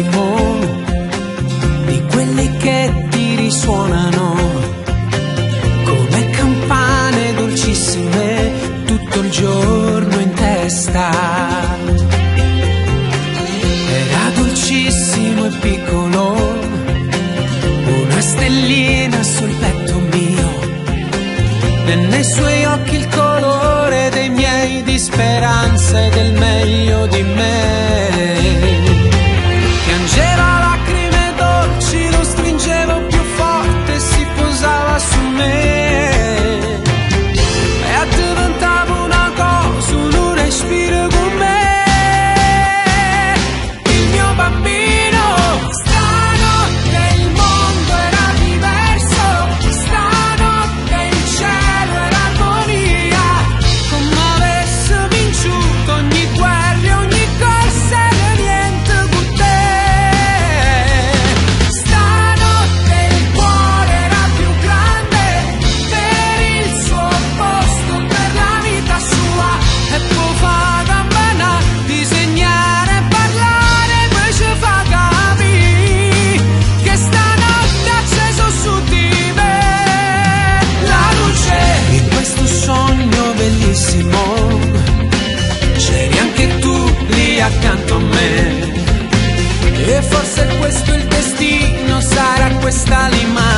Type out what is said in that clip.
bellissimo, di quelli che ti risuonano come campane dolcissime tutto il giorno in testa. Era dolcissimo e piccolo, una stellina sul petto mio, e nei suoi occhi il colore dei miei, di speranza e del meglio di me. Piangeva lacrime dolci, lo stringevo più forte, si posava su me e diventava una cosa, un respiro con me. Il mio bambino, stanotte il mondo era diverso, stanotte il cielo era armonia, come avesse vinciuto ogni guerra e ogni corsa e niente con te. Stanotte il cuore era più grande per il suo posto, per la vita sua, e poi fa campana, disegnare e parlare, poi ci fa capire che stanotte ha acceso su di me la luce. In questo sogno bellissimo c'eri anche tu lì accanto a me, e forse questo è il destino, sarà questa l'immaginare